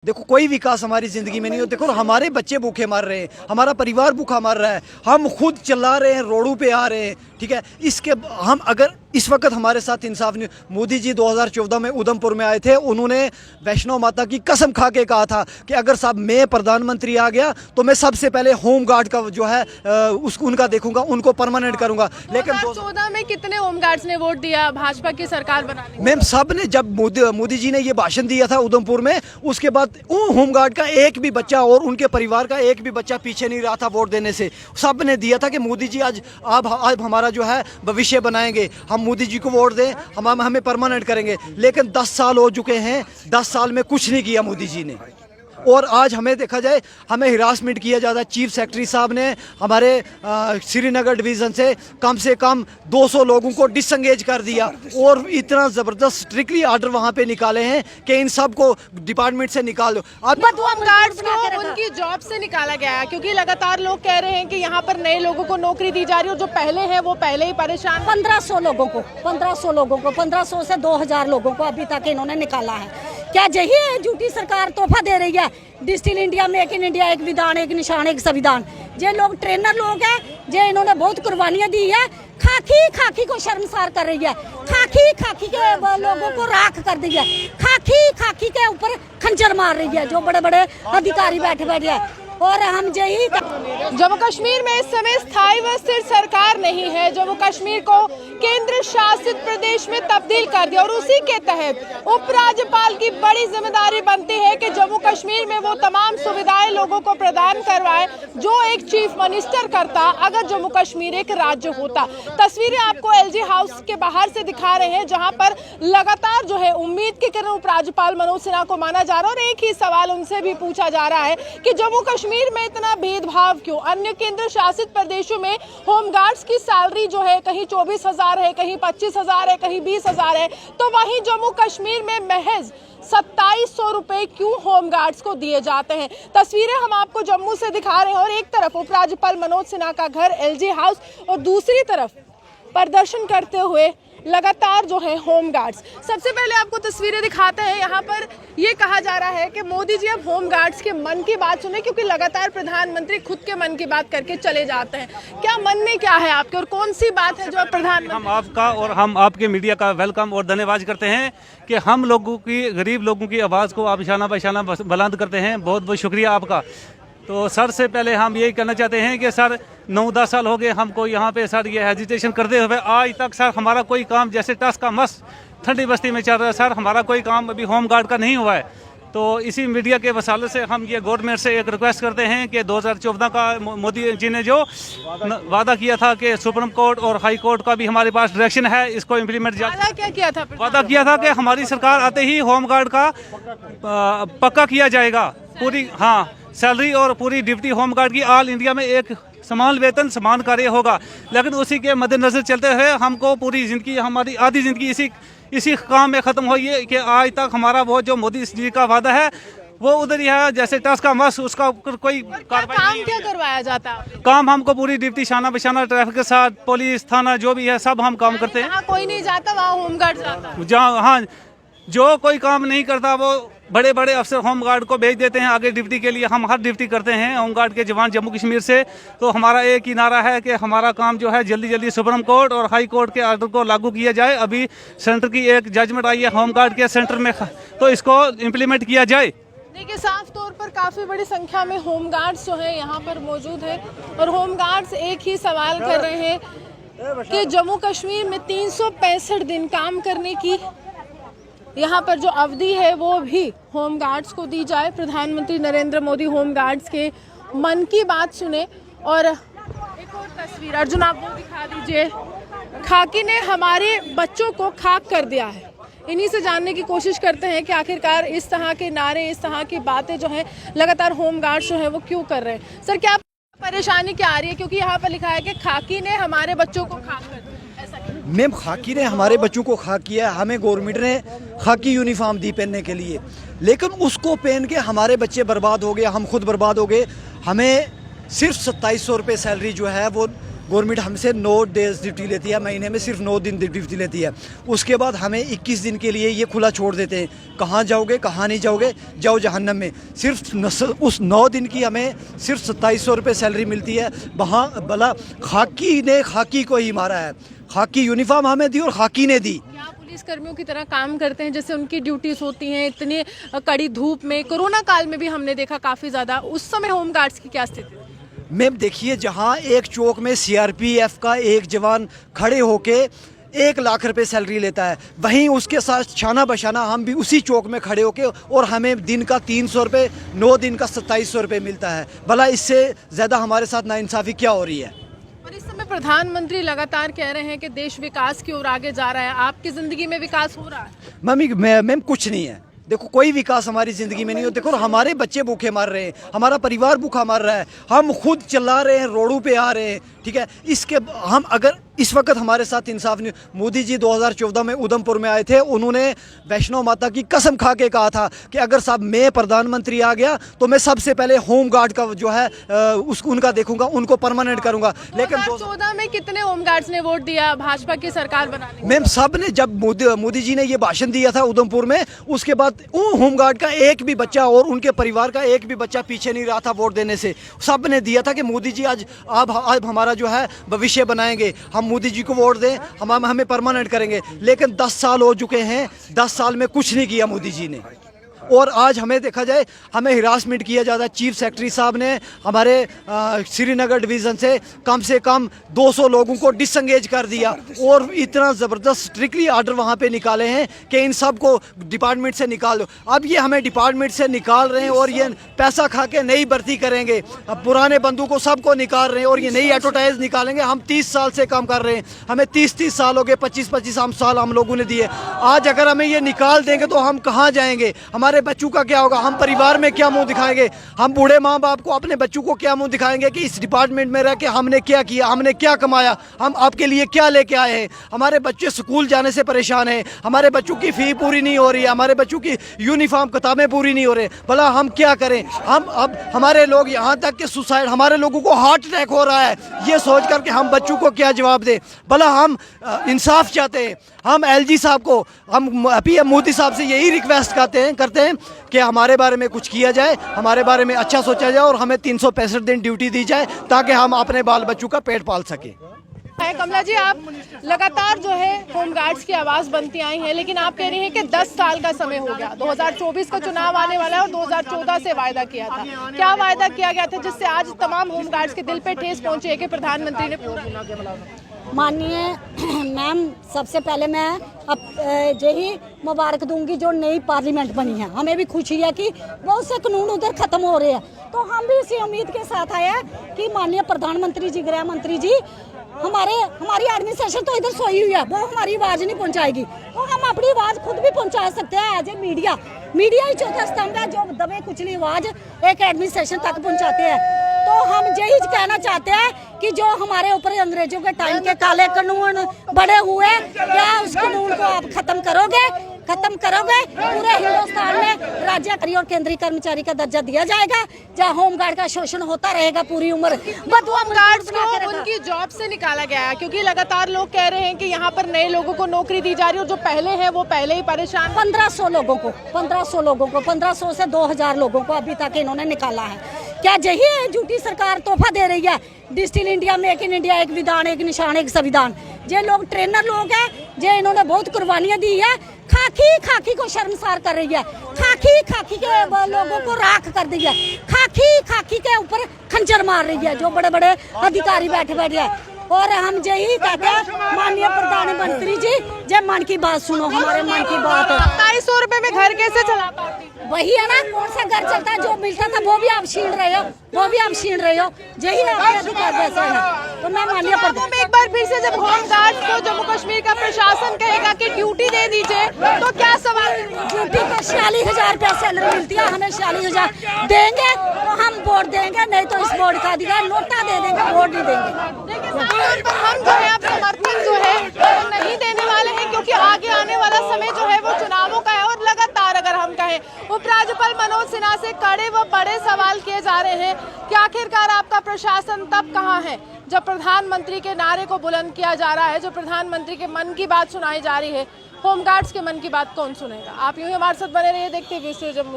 देखो कोई विकास हमारी जिंदगी में नहीं हो। देखो हमारे बच्चे भूखे मर रहे हैं, हमारा परिवार भूखा मर रहा है, हम खुद चिल्ला रहे हैं, रोडों पे आ रहे हैं, ठीक है। इसके हम अगर इस वक्त हमारे साथ इंसाफ नहीं। मोदी जी 2014 में उधमपुर में आए थे, उन्होंने वैष्णो माता की कसम खा के कहा था कि अगर साहब मैं प्रधानमंत्री आ गया तो मैं सबसे पहले होम गार्ड का जो है उसको उनका देखूंगा, उनको परमानेंट करूंगा। लेकिन 2014 में कितने होम गार्ड्स ने वोट दिया भाजपा की सरकार बनाने को? मैम सब ने, जब मोदी जी ने ये भाषण दिया था उधमपुर में, उसके बाद होमगार्ड का एक भी बच्चा और उनके परिवार का एक भी बच्चा पीछे नहीं रहा था वोट देने से। सब ने दिया था कि मोदी जी आज हमारा जो है भविष्य बनाएंगे, हम मोदी जी को वोट दें, हम हमें परमानेंट करेंगे। लेकिन 10 साल हो चुके हैं, 10 साल में कुछ नहीं किया मोदी जी ने। और आज हमें देखा जाए, हमें हिरासमेंट किया जाता है। चीफ सेक्रेटरी साहब ने हमारे श्रीनगर डिवीज़न से कम 200 लोगों को डिसंगेज कर दिया और इतना ज़बरदस्त स्ट्रिक्टली आर्डर वहाँ पे निकाले हैं कि इन सब को डिपार्टमेंट से निकाल दो। अब होम गार्ड्स को उनकी जॉब से निकाला गया है क्योंकि लगातार लोग कह रहे हैं कि यहाँ पर नए लोगों को नौकरी दी जा रही है और जो पहले हैं वो पहले ही परेशान। 1500 लोगों को 1500 से 2000 लोगों को अभी तक इन्होंने निकाला है। क्या यही झूठी सरकार तोहफा दे रही है? Digital India, make in India, एक विधान एक निशान एक संविधान। ये लोग ट्रेनर लोग हैं, ये इन्होंने बहुत कुर्बानियां दी है। खाकी को शर्मसार कर रही है, खाकी के लोगों को राख कर दी है, खाकी के ऊपर खंजर मार रही है जो बड़े बड़े अधिकारी बैठे हैं। और हम यही जम्मू कश्मीर में इस समय स्थायी व स्थिर सरकार नहीं है। जम्मू कश्मीर को केंद्र शासित प्रदेश में तब्दील कर दिया और उसी के तहत उपराज्यपाल की बड़ी जिम्मेदारी बनती है कि जम्मू कश्मीर में वो तमाम सुविधाएं लोगों को प्रदान करवाए जो एक चीफ मिनिस्टर करता अगर जम्मू कश्मीर एक राज्य होता। तस्वीरें आपको एलजी हाउस के बाहर से दिखा रहे हैं जहां पर लगातार जो है उम्मीद की किरण उपराज्यपाल मनोज सिन्हा को माना जा रहा है और एक ही सवाल उनसे भी पूछा जा रहा है कि जम्मू कश्मीर में इतना भेदभाव क्यों? अन्य केंद्र शासित प्रदेशों में होमगार्ड्स की सैलरी जो है कहीं 24,000 है, कहीं 25,000 है, कहीं 20,000 है, तो वहीं जम्मू कश्मीर में महज 2700 रुपए क्यों होमगार्ड्स को दिए जाते हैं? तस्वीरें हम आपको जम्मू से दिखा रहे हैं और एक तरफ उपराज्यपाल मनोज सिन्हा का घर एलजी हाउस और दूसरी तरफ प्रदर्शन करते हुए लगातार जो है होम गार्ड्स। सबसे पहले आपको तस्वीरें दिखाते हैं। यहाँ पर ये कहा जा रहा है कि मोदी जी अब होम गार्ड्स के मन की बात सुने क्योंकि लगातार प्रधानमंत्री खुद के मन की बात करके चले जाते हैं। क्या मन में क्या है आपके और कौन सी बात है जो आप प्रधानमंत्री? हम आपका और हम आपके मीडिया का वेलकम और धन्यवाद करते हैं कि हम लोगों की, गरीब लोगों की आवाज़ को आप इशाना बशाना बुलंद करते हैं। बहुत बहुत शुक्रिया आपका। तो सर से पहले हम यही कहना चाहते हैं कि सर 9-10 साल हो गए हमको यहाँ पे सर ये हेजिटेशन करते हुए। आज तक सर हमारा कोई काम, जैसे टस का मस्त ठंडी बस्ती में चल रहा है, सर हमारा कोई काम अभी होम गार्ड का नहीं हुआ है। तो इसी मीडिया के वसाले से हम ये गवर्नमेंट से एक रिक्वेस्ट करते हैं कि 2014 का मोदी जी ने जो वादा किया था कि सुप्रीम कोर्ट और हाई कोर्ट का भी हमारे पास डायरेक्शन है, इसको इम्प्लीमेंट क्या किया था? वादा किया था कि हमारी सरकार आते ही होम गार्ड का पक्का किया जाएगा। पूरी सैलरी और पूरी ड्यूटी होम गार्ड की ऑल इंडिया में एक समान वेतन समान कार्य होगा। लेकिन उसी के मद्देनजर चलते हुए हमको पूरी जिंदगी, हमारी आधी जिंदगी इसी काम में ख़त्म हुई है कि आज तक हमारा वो जो मोदी जी का वादा है वो उधर ही है, जैसे टस का मस, उसका कोई कार्रवाई काम क्या करवाया जाता है? काम हमको पूरी ड्यूटी शाना बशाना ट्रैफिक के साथ, पुलिस थाना जो भी है सब हम काम करते हैं। जहाँ कोई नहीं जाता वहाँ होम गार्ड जाता है। जहाँ जो कोई काम नहीं करता वो बड़े बड़े अफसर होम गार्ड को भेज देते हैं आगे ड्यूटी के लिए। हम हर ड्यूटी करते हैं होम गार्ड के जवान जम्मू कश्मीर से। तो हमारा एक ही नारा है कि हमारा काम जो है जल्दी जल्दी सुप्रीम कोर्ट और हाई कोर्ट के आर्डर को लागू किया जाए। अभी सेंटर की एक जजमेंट आई है होम गार्ड के सेंटर में, तो इसको इम्प्लीमेंट किया जाए। देखिए साफ तौर पर काफ़ी बड़ी संख्या में होम गार्ड्स जो है यहाँ पर मौजूद है और होम गार्ड्स एक ही सवाल कर रहे हैं कि जम्मू कश्मीर में 365 दिन काम करने की यहाँ पर जो अवधि है वो भी होम गार्ड्स को दी जाए। प्रधानमंत्री नरेंद्र मोदी होम गार्ड्स के मन की बात सुने। और एक और तस्वीर अर्जुन आप वो दिखा दीजिए। खाकी ने हमारे बच्चों को खाक कर दिया है। इन्हीं से जानने की कोशिश करते हैं कि आखिरकार इस तरह के नारे, इस तरह की बातें जो हैं लगातार होम गार्ड्स जो है वो क्यों कर रहे हैं। सर क्या परेशानी क्या आ रही है? क्योंकि यहाँ पर लिखा है कि खाकी ने हमारे बच्चों को खाक कर दिया। मैम खाकी ने हमारे बच्चों को खाक किया, हमें गवर्नमेंट ने खाकी यूनिफॉर्म दी पहनने के लिए, लेकिन उसको पहन के हमारे बच्चे बर्बाद हो गए, हम खुद बर्बाद हो गए। हमें सिर्फ 2700 रुपये सैलरी जो है वो गवर्नमेंट हमसे 9 डेज ड्यूटी लेती है, महीने में सिर्फ 9 दिन ड्यूटी लेती है। उसके बाद हमें 21 दिन के लिए ये खुला छोड़ देते हैं, कहाँ जाओगे कहाँ नहीं जाओगे, जाओ जहन्नम में। सिर्फ उस 9 दिन की हमें सिर्फ 2700 रुपये सैलरी मिलती है। वहाँ भला खाकी ने खाकी को ही मारा है, खाकी यूनिफॉर्म हमें दी और खाकी ने दी। पुलिस कर्मियों की तरह काम करते हैं, जैसे उनकी ड्यूटीज होती हैं इतनी कड़ी धूप में। कोरोना काल में भी हमने देखा काफ़ी ज़्यादा, उस समय होमगार्ड्स की क्या स्थिति थी? मैम देखिए, जहाँ एक चौक में सीआरपीएफ का एक जवान खड़े होके 1 लाख रुपए सैलरी लेता है, वहीं उसके साथ शाना बशाना हम भी उसी चौक में खड़े होके और हमें दिन का 300 रुपये, 9 दिन का 2700 रुपये मिलता है। भला इससे ज़्यादा हमारे साथ नाइंसाफ़ी क्या हो रही है? और इस समय प्रधानमंत्री लगातार कह रहे हैं कि देश विकास की ओर आगे जा रहा है। आपकी ज़िंदगी में विकास हो रहा है? मैम कुछ नहीं है। देखो, कोई विकास हमारी ज़िंदगी में नहीं हो। देखो, हमारे बच्चे भूखे मर रहे हैं, हमारा परिवार भूखा मर रहा है, हम खुद चिल्ला रहे हैं, रोडों पे आ रहे हैं, ठीक है। इसके हम अगर इस वक्त हमारे साथ इंसाफ नहीं। मोदी जी 2014 में उधमपुर में आए थे, उन्होंने वैष्णो माता की कसम खा के कहा था कि अगर साहब मैं प्रधानमंत्री आ गया तो मैं सबसे पहले होमगार्ड का जो है उनका देखूंगा, उनको परमानेंट करूंगा। लेकिन 2014 में कितने होमगार्ड्स ने वोट दिया भाजपा की सरकार बनाने? मैम सब ने, जब मोदी जी ने ये भाषण दिया था उधमपुर में, उसके बाद होमगार्ड का एक भी बच्चा और उनके परिवार का एक भी बच्चा पीछे नहीं रहा था वोट देने से। सब ने दिया था कि मोदी जी आज आप हमारा जो है भविष्य बनाएंगे, हम मोदी जी को वोट दें, हम हमें परमानेंट करेंगे। लेकिन 10 साल हो चुके हैं, 10 साल में कुछ नहीं किया मोदी जी ने। और आज हमें देखा जाए, हमें हिरासमेंट किया जाता है। चीफ सेक्रेटरी साहब ने हमारे श्रीनगर डिवीज़न से कम 200 लोगों को डिसंगेज कर दिया और इतना ज़बरदस्त स्ट्रिक्टली आर्डर वहाँ पे निकाले हैं कि इन सब को डिपार्टमेंट से निकाल दो। अब ये हमें डिपार्टमेंट से निकाल रहे हैं और ये पैसा खा के नई भर्ती करेंगे। अब पुराने बंदू को सबको निकाल रहे हैं और ये नई एडवर्टाइज निकालेंगे। हम 30 साल से काम कर रहे हैं, हमें 30 साल हो गए, 25 साल हम लोगों ने दिए। आज अगर हमें ये निकाल देंगे तो हम कहाँ जाएंगे? हमारे बच्चों का क्या होगा? हम परिवार में क्या मुंह दिखाएंगे? हम बूढ़े माँ बाप को, अपने बच्चों को क्या मुंह दिखाएंगे कि इस डिपार्टमेंट में रह के हमने क्या किया, हमने क्या कमाया, हम आपके लिए क्या लेके आए हैं? हमारे बच्चे स्कूल जाने से परेशान हैं, हमारे बच्चों की फ़ी पूरी नहीं हो रही है, हमारे बच्चों की यूनिफॉर्म किताबें पूरी नहीं हो रही। भला हम क्या करें? हम अब हमारे लोग यहाँ तक कि सुसाइड, हमारे लोगों को हार्ट अटैक हो रहा है, ये सोच कर के हम बच्चों को क्या जवाब दें? भला हम इंसाफ चाहते हैं। हम एलजी साहब को, हम पीएम मोदी साहब से यही रिक्वेस्ट करते हैं कि हमारे बारे में कुछ किया जाए, हमारे बारे में अच्छा सोचा जाए और हमें 365 दिन ड्यूटी दी जाए ताकि हम अपने बाल बच्चों का पेट पाल सकें। कमला जी, आप लगातार जो है होमगार्ड्स की आवाज़ बनती आई हैं, लेकिन आप कह रही हैं कि 10 साल का समय हो गया, 2024 का चुनाव आने वाला है और 2014 से वायदा किया था। क्या वायदा किया गया था जिससे आज तमाम होमगार्ड्स के दिल पे ठेस पहुंची है कि प्रधानमंत्री ने पूरा? माननीय मैम, सबसे पहले मैं अब यही मुबारक दूंगी जो नई पार्लियामेंट बनी है। हमें भी खुशी है कि बहुत से कानून उधर ख़त्म हो रहे हैं, तो हम भी इसी उम्मीद के साथ आए हैं कि माननीय प्रधानमंत्री जी, गृह मंत्री जी, हमारी एडमिनिस्ट्रेशन तो इधर सोई हुई है, वो हमारी आवाज़ नहीं पहुंचाएगी, तो हम अपनी आवाज़ खुद भी पहुंचा सकते हैं। एज ए मीडिया ही चौथा स्तंभ है जो दबे कुचली आवाज़ एक एडमिनिस्ट्रेशन तक पहुंचाते हैं। तो हम यही कहना चाहते हैं कि जो हमारे ऊपर अंग्रेजों के टाइम के काले कानून बड़े हुए, क्या उस कानून को आप खत्म करोगे? पूरे हिंदुस्तान में राज्यकारी और केंद्रीय कर्मचारी का दर्जा दिया जाएगा, जहाँ होमगार्ड का शोषण होता रहेगा पूरी उम्र। होमगार्ड्स को उनकी जॉब से निकाला गया है क्योंकि लगातार लोग कह रहे हैं कि यहाँ पर नए लोगों को नौकरी दी जा रही है और जो पहले हैं वो पहले ही परेशान। 1500 लोगों को 1500 से 2000 लोगों को अभी तक इन्होंने निकाला है। क्या यही झूठी सरकार तोहफा दे रही है? Digital India, make in India, एक विधान एक निशान एक संविधान। ये लोग ट्रेनर लोग हैं, ये इन्होंने बहुत कुर्बानियां दी है। खाकी को शर्मसार कर रही है, खाकी के लोगों को राख कर दी है, खाकी के ऊपर खंजर मार रही है जो बड़े बड़े अधिकारी बैठे हैं। और हम यही कहते हैं माननीय प्रधानमंत्री जी, जब मन की बात सुनो, हमारे मन की बात। 2700 रुपए में घर कैसे चला पाती? वही है ना, कौन सा घर चलता है? जो मिलता था वो भी आप छीन रहे हो, यही आपके अधिकार वैसे है। तो मैं माननीय प्रधानमंत्री एक बार फिर से जब होमगार्ड को जम्मू कश्मीर का प्रशासन कहेगा कि ड्यूटी दे दीजिए, तो क्या सवाल? ड्यूटी पर 46,000 रुपया सैलरी मिलती है, हमें 46,000 देंगे तो हम वोट देंगे, नहीं तो इस वोट का अधिकार नोटा दे देंगे, वोट नहीं देंगे। हम जो है आप समर्थन जो है वो नहीं देने वाले हैं क्योंकि आगे आने वाला समय जो है वो चुनावों का है। और लगातार अगर हम कहें, उपराज्यपाल मनोज सिन्हा से कड़े व बड़े सवाल किए जा रहे हैं कि आखिरकार आपका प्रशासन तब कहाँ है जब प्रधानमंत्री के नारे को बुलंद किया जा रहा है, जब प्रधानमंत्री के मन की बात सुनाई जा रही है, होमगार्ड्स के मन की बात कौन सुनेगा? आप यूं ही हमारे साथ बने रहिए, देखते हुए जब